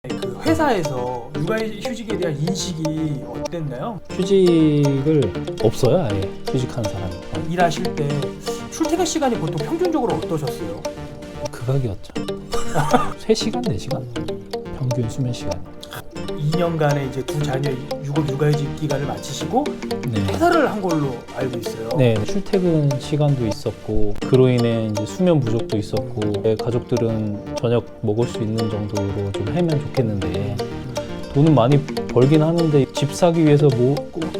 그 회사에서 육아휴직에 대한 인식이 어땠나요? 휴직을 없어요, 아예. 휴직하는 사람이. 일하실 때 출퇴근 시간이 보통 평균적으로 어떠셨어요? 극악이었죠. 3시간, 4시간? 평균 수면 시간이. 2년간의 이제 두 자녀 육아휴직 기간을 마치시고 네. 퇴사를 한 걸로 알고 있어요. 네, 출퇴근 시간도 있었고 그로 인해 이제 수면 부족도 있었고 가족들은 저녁 먹을 수 있는 정도로 좀 하면 좋겠는데 돈은 많이 벌긴 하는데 집 사기 위해서 뭐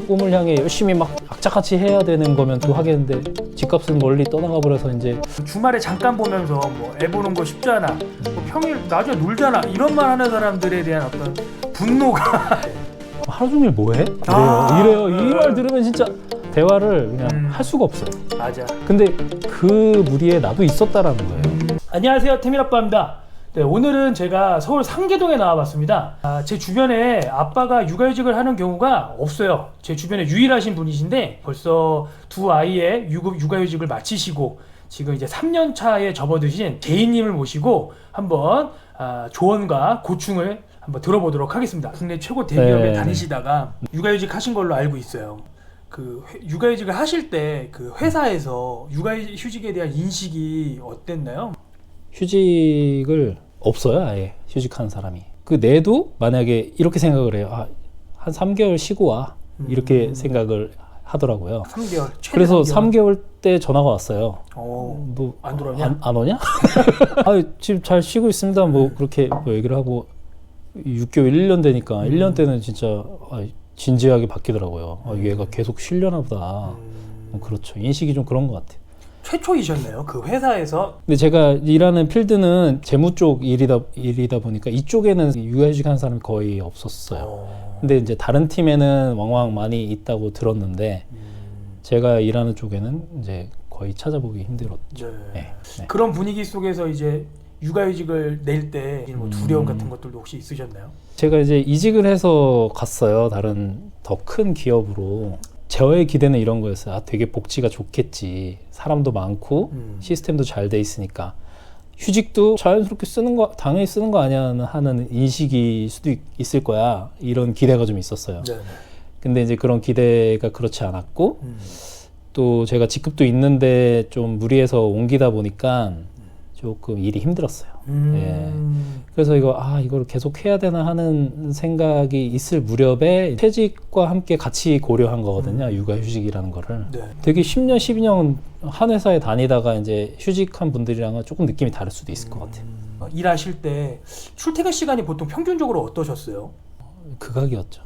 꿈을 향해 열심히 막 악착같이 해야 되는 거면 또 하겠는데 집값은 멀리 떠나가 버려서 이제 주말에 잠깐 보면서 뭐 애 보는 거 쉽잖아, 뭐 평일 나중에 놀잖아 이런 말 하는 사람들에 대한 어떤 분노가 하루 종일 뭐해? 이래요. 이 말 들으면 진짜 대화를 그냥 할 수가 없어요. 맞아. 근데 그 무리에 나도 있었다라는 거예요. 안녕하세요, 태민아빠입니다. 네, 오늘은 제가 서울 상계동에 나와봤습니다. 제 주변에 아빠가 육아휴직을 하는 경우가 없어요. 제 주변에 유일하신 분이신데 벌써 두 아이의 육아휴직을 마치시고 지금 이제 3년 차에 접어드신 제이님을 모시고 한번 조언과 고충을 한번 들어보도록 하겠습니다. 국내 최고 대기업에 다니시다가 육아휴직 하신 걸로 알고 있어요. 그 육아휴직을 하실 때 그 회사에서 육아휴직에 대한 인식이 어땠나요? 휴직을 없어요, 아예. 휴직하는 사람이. 그 내도 만약에 이렇게 생각을 해요. 한 3개월 쉬고 와. 이렇게 생각을 하더라고요. 3개월. 그래서 3개월 때 전화가 왔어요. 뭐 안 들어오냐? 안 오냐? 지금 잘 쉬고 있습니다. 뭐 그렇게 뭐 얘기를 하고 6개월, 1년 되니까 1년 때는 진짜 진지하게 바뀌더라고요. 얘가 계속 쉬려나 보다. 그렇죠. 인식이 좀 그런 것 같아요. 최초이셨네요, 그 회사에서. 근데 제가 일하는 필드는 재무 쪽 일이다 보니까 이쪽에는 육아휴직 하는 사람이 거의 없었어요. 근데 이제 다른 팀에는 왕왕 많이 있다고 들었는데 제가 일하는 쪽에는 이제 거의 찾아보기 힘들었죠. 네. 그런 분위기 속에서 이제 육아휴직을 낼 때 뭐 두려움 같은 것들도 혹시 있으셨나요? 제가 이제 이직을 해서 갔어요. 다른 더 큰 기업으로. 저의 기대는 이런 거였어요. 되게 복지가 좋겠지. 사람도 많고 시스템도 잘 돼 있으니까 휴직도 자연스럽게 당연히 쓰는 거 아니야 하는 인식일 수도 있을 거야. 이런 기대가 좀 있었어요. 네네. 근데 이제 그런 기대가 그렇지 않았고 또 제가 직급도 있는데 좀 무리해서 옮기다 보니까 조금 일이 힘들었어요. 예. 그래서 이걸 계속 해야 되나 하는 생각이 있을 무렵에 퇴직과 함께 같이 고려한 거거든요. 육아휴직이라는 거를. 네. 되게 10년, 12년 한 회사에 다니다가 이제 휴직한 분들이랑은 조금 느낌이 다를 수도 있을 것 같아요. 일하실 때 출퇴근 시간이 보통 평균적으로 어떠셨어요? 극악이었죠.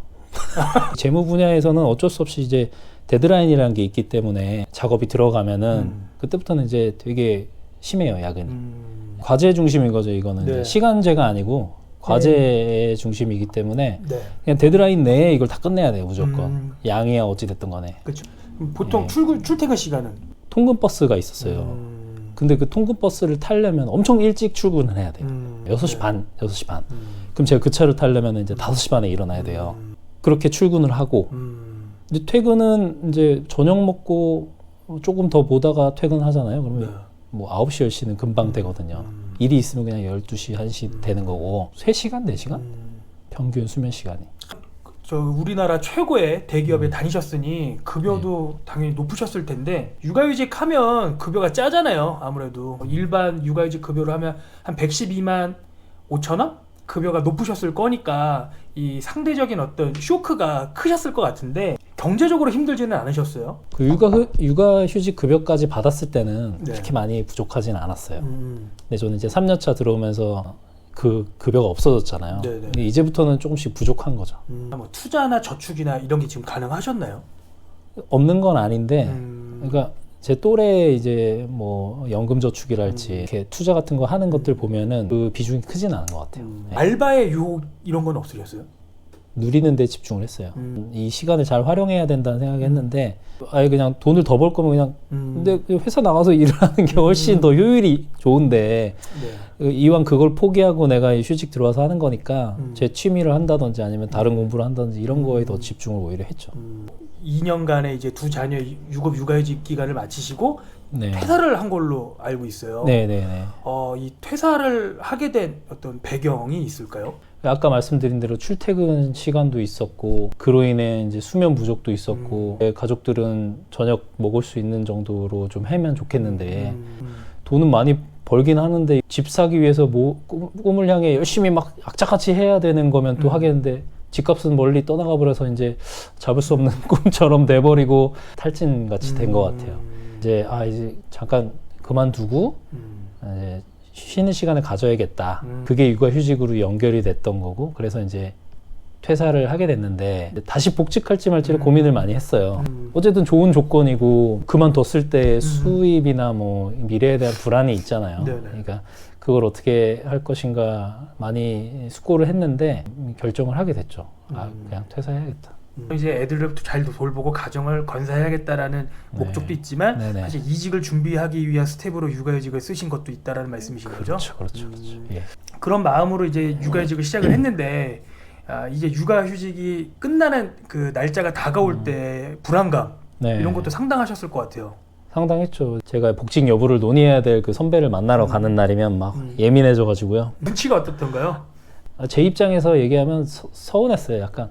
재무 분야에서는 어쩔 수 없이 이제 데드라인이라는 게 있기 때문에 작업이 들어가면은 그때부터는 이제 되게 심해요, 야근이. 과제 중심인 거죠, 이거는. 네. 이제 시간제가 아니고 과제 중심이기 때문에 네. 그냥 데드라인 내에 이걸 다 끝내야 돼요, 무조건. 양이야 어찌됐든 간에. 그렇죠. 보통 출퇴근 시간은? 통근버스가 있었어요. 근데 그 통근버스를 타려면 엄청 일찍 출근을 해야 돼요. 6시 반. 그럼 제가 그 차를 타려면 이제 5시 반에 일어나야 돼요. 그렇게 출근을 하고 근데 퇴근은 이제 저녁 먹고 조금 더 보다가 퇴근하잖아요. 그러면 뭐 9시, 10시는 금방 되거든요. 일이 있으면 그냥 12시, 1시 되는 거고 3시간, 4시간? 평균 수면 시간이. 우리나라 최고의 대기업에 다니셨으니 급여도 당연히 높으셨을 텐데 육아휴직 하면 급여가 짜잖아요. 아무래도 일반 육아휴직 급여로 하면 한 112만 5천 원? 급여가 높으셨을 거니까 이 상대적인 어떤 쇼크가 크셨을 것 같은데 경제적으로 힘들지는 않으셨어요? 그 육아휴직 급여까지 받았을 때는 그렇게 많이 부족하지는 않았어요. 근데 저는 이제 3년차 들어오면서 그 급여가 없어졌잖아요. 근데 이제부터는 조금씩 부족한 거죠. 뭐 투자나 저축이나 이런 게 지금 가능하셨나요? 없는 건 아닌데, 그러니까 제 또래 이제 뭐 연금저축이랄지 이렇게 투자 같은 거 하는 것들 보면은 그 비중이 크진 않은 것 같아요. 알바의 유혹 이런 건 없으셨어요? 누리는 데 집중을 했어요. 이 시간을 잘 활용해야 된다는 생각을 했는데 그냥 돈을 더 벌 거면 그냥 근데 회사 나가서 일을 하는 게 훨씬 더 효율이 좋은데 이왕 그걸 포기하고 내가 휴직 들어와서 하는 거니까 제 취미를 한다든지 아니면 다른 공부를 한다든지 이런 거에 더 집중을 오히려 했죠. 2년간의 이제 두 자녀 육아휴직 기간을 마치시고 퇴사를 한 걸로 알고 있어요. 네네네. 이 퇴사를 하게 된 어떤 배경이 있을까요? 아까 말씀드린 대로 출퇴근 시간도 있었고 그로 인해 이제 수면 부족도 있었고 가족들은 저녁 먹을 수 있는 정도로 좀 하면 좋겠는데 돈은 많이 벌긴 하는데 집 사기 위해서 뭐 꿈을 향해 열심히 막 악착같이 해야 되는 거면 또 하겠는데 집값은 멀리 떠나가 버려서 이제 잡을 수 없는 꿈처럼 돼버리고 탈진같이 된 것 같아요. 이제 이제 잠깐 그만두고 이제 쉬는 시간을 가져야겠다. 그게 육아휴직으로 연결이 됐던 거고 그래서 이제 퇴사를 하게 됐는데 다시 복직할지 말지를 고민을 많이 했어요. 어쨌든 좋은 조건이고 그만뒀을 때 수입이나 뭐 미래에 대한 불안이 있잖아요. 네네. 그러니까 그걸 어떻게 할 것인가 많이 숙고를 했는데 결정을 하게 됐죠. 그냥 퇴사해야겠다. 이제 애들을 잘 돌보고 가정을 건사해야겠다라는 목적도 있지만 네네. 사실 이직을 준비하기 위한 스텝으로 육아휴직을 쓰신 것도 있다라는 말씀이신 거죠? 그렇죠. 예. 그런 마음으로 이제 육아휴직을 시작을 했는데 이제 육아휴직이 끝나는 그 날짜가 다가올 때 불안감 네. 이런 것도 상당하셨을 것 같아요. 상당했죠. 제가 복직 여부를 논의해야 될 그 선배를 만나러 가는 날이면 막 예민해져가지고요. 눈치가 어떻던가요? 제 입장에서 얘기하면 서운했어요. 약간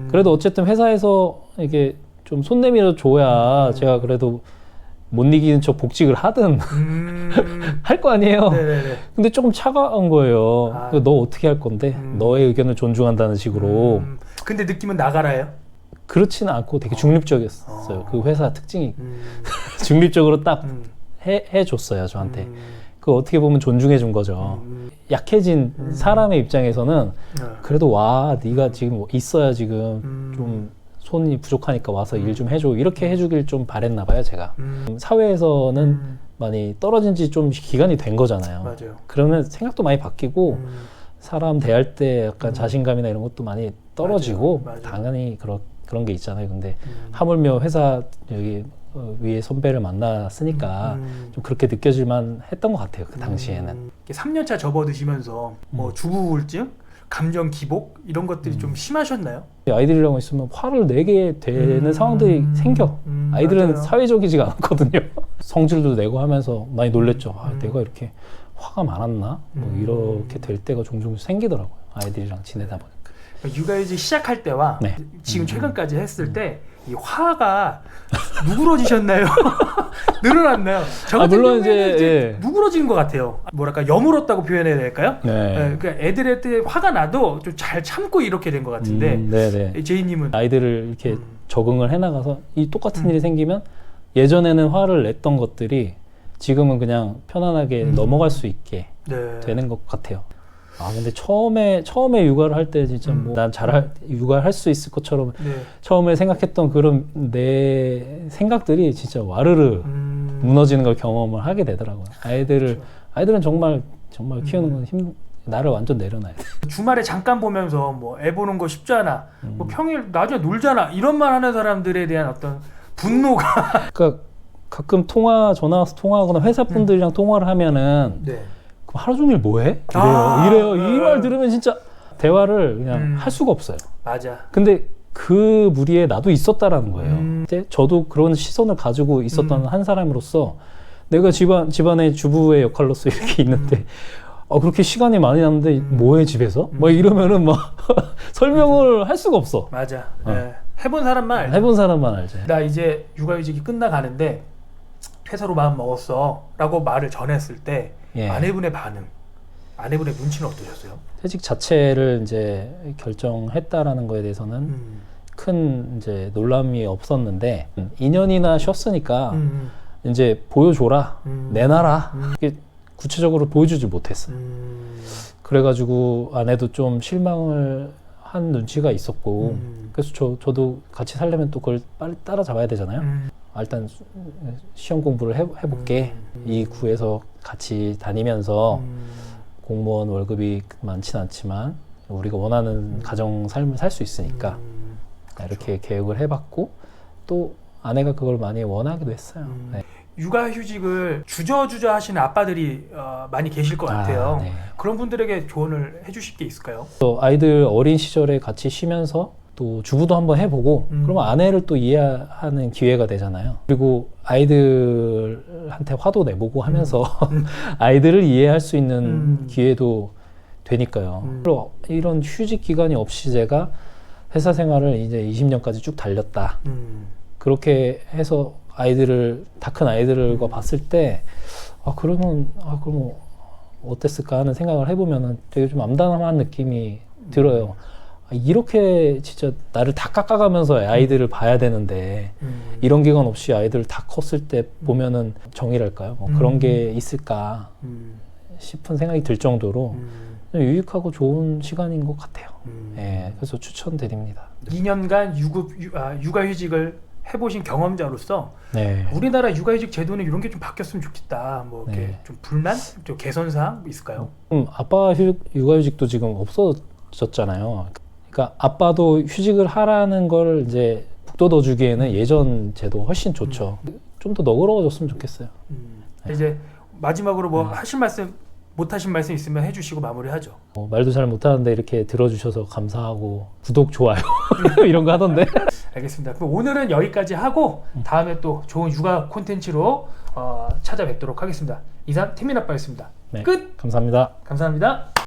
그래도 어쨌든 회사에서 이게 좀 손 내밀어 줘야 제가 그래도 못 이기는 척 복직을 하든 할 거 아니에요. 네네네. 근데 조금 차가운 거예요. 너 어떻게 할 건데? 너의 의견을 존중한다는 식으로. 근데 느낌은 나가라예요? 그렇지는 않고 되게 중립적이었어요. 그 회사 특징이 중립적으로 딱 해줬어요 저한테. 그 어떻게 보면 존중해 준 거죠. 약해진 사람의 입장에서는 그래도 와 네가 지금 있어야 지금 좀 손이 부족하니까 와서 일 좀 해줘 이렇게 해주길 좀 바랬나 봐요 제가. 사회에서는 많이 떨어진 지 좀 기간이 된 거잖아요. 맞아요. 그러면 생각도 많이 바뀌고 사람 대할 때 약간 자신감이나 이런 것도 많이 떨어지고 맞아요. 당연히 그런 게 있잖아요. 근데 하물며 회사 여기 위에 선배를 만났으니까 좀 그렇게 느껴질만 했던 것 같아요. 그 당시에는. 3년차 접어드시면서 뭐 주부 우울증, 감정 기복 이런 것들이 좀 심하셨나요? 아이들이랑 있으면 화를 내게 되는 상황들이 생겨. 아이들은 맞아요. 사회적이지가 않거든요. 성질도 내고 하면서 많이 놀랬죠. 내가 이렇게 화가 많았나? 뭐 이렇게 될 때가 종종 생기더라고요. 아이들이랑 지내다 보니까. 육아휴직 시작할 때와 네. 지금 최근까지 했을 때 이 화가 누그러지셨나요? 늘어났나요? 저 같은 물론 경우에는 이제, 누그러진 것 같아요. 뭐랄까 여물었다고 표현해야 될까요? 네. 그러니까 애들한테 화가 나도 좀 잘 참고 이렇게 된 것 같은데 네네. 제이님은 아이들을 이렇게 적응을 해나가서 이 똑같은 일이 생기면 예전에는 화를 냈던 것들이 지금은 그냥 편안하게 넘어갈 수 있게 네. 되는 것 같아요. 근데 처음에 육아를 할 때 진짜 뭐 난 육아를 할 수 있을 것처럼 네. 처음에 생각했던 그런 내 생각들이 진짜 와르르 무너지는 걸 경험을 하게 되더라고요. 아이들은 정말 키우는 건 나를 완전 내려놔야 돼. 주말에 잠깐 보면서 뭐 애 보는 거 쉽지 않아. 뭐 평일 나중에 놀잖아. 이런 말 하는 사람들에 대한 어떤 분노가 그러니까 가끔 전화 와서 통화하거나 회사 분들이랑 통화를 하면은 네. 그럼 하루 종일 뭐해? 이래요. 이 말 들으면 진짜 대화를 그냥 할 수가 없어요. 맞아. 근데 그 무리에 나도 있었다라는 거예요. 이제 저도 그런 시선을 가지고 있었던 한 사람으로서 내가 집안의 주부의 역할로서 이렇게 있는데 그렇게 시간이 많이 남는데 뭐해 집에서? 뭐 이러면은 막 설명을 할 수가 없어. 맞아. 네. 해본 사람만 알죠. 해본 사람만 알지. 나 이제 육아휴직이 끝나가는데 퇴사로 마음 먹었어 라고 말을 전했을 때 예. 아내분의 반응, 아내분의 눈치는 어떠셨어요? 퇴직 자체를 이제 결정했다라는 거에 대해서는 큰 이제 놀람이 없었는데 2년이나 쉬었으니까 이제 보여줘라, 내놔라. 이게 구체적으로 보여주지 못했어. 그래가지고 아내도 좀 실망을 한 눈치가 있었고 그래서 저도 같이 살려면 또 그걸 빨리 따라잡아야 되잖아요. 일단 시험 공부를 해볼게. 이 구에서 같이 다니면서 공무원 월급이 많진 않지만 우리가 원하는 가정 삶을 살 수 있으니까 이렇게 계획을 해봤고 또 아내가 그걸 많이 원하기도 했어요. 네. 육아휴직을 주저주저 하시는 아빠들이 많이 계실 것 같아요. 네. 그런 분들에게 조언을 해주실 게 있을까요? 또 아이들 어린 시절에 같이 쉬면서 또 주부도 한번 해보고 그러면 아내를 또 이해하는 기회가 되잖아요. 그리고 아이들한테 화도 내보고 하면서 아이들을 이해할 수 있는 기회도 되니까요. 그리고 이런 휴직 기간이 없이 제가 회사 생활을 이제 20년까지 쭉 달렸다. 그렇게 해서 다 큰 아이들과 봤을 때, 그럼 어땠을까 하는 생각을 해보면은 되게 좀 암담한 느낌이 들어요. 이렇게 진짜 나를 다 깎아가면서 아이들을 봐야 되는데, 이런 기간 없이 아이들 다 컸을 때 보면은 정이랄까요? 그런 게 있을까 싶은 생각이 들 정도로 유익하고 좋은 시간인 것 같아요. 예, 그래서 추천드립니다. 2년간 육아휴직을 해보신 경험자로서 네. 우리나라 육아휴직 제도는 이런 게 좀 바뀌었으면 좋겠다. 뭐 이렇게 네. 좀 불만, 좀 개선사항 있을까요? 아빠 육아휴직도 지금 없어졌잖아요. 그러니까 아빠도 휴직을 하라는 걸 이제 북돋워 주기에는 예전 제도 훨씬 좋죠. 좀 더 너그러워졌으면 좋겠어요. 이제 마지막으로 뭐 하실 말씀, 못 하신 말씀 있으면 해주시고 마무리하죠. 말도 잘 못하는데 이렇게 들어주셔서 감사하고 구독, 좋아요 이런 거 하던데. 알겠습니다. 그럼 오늘은 여기까지 하고 다음에 또 좋은 육아 콘텐츠로 찾아뵙도록 하겠습니다. 이상 태민 아빠였습니다. 네, 끝! 감사합니다. 감사합니다.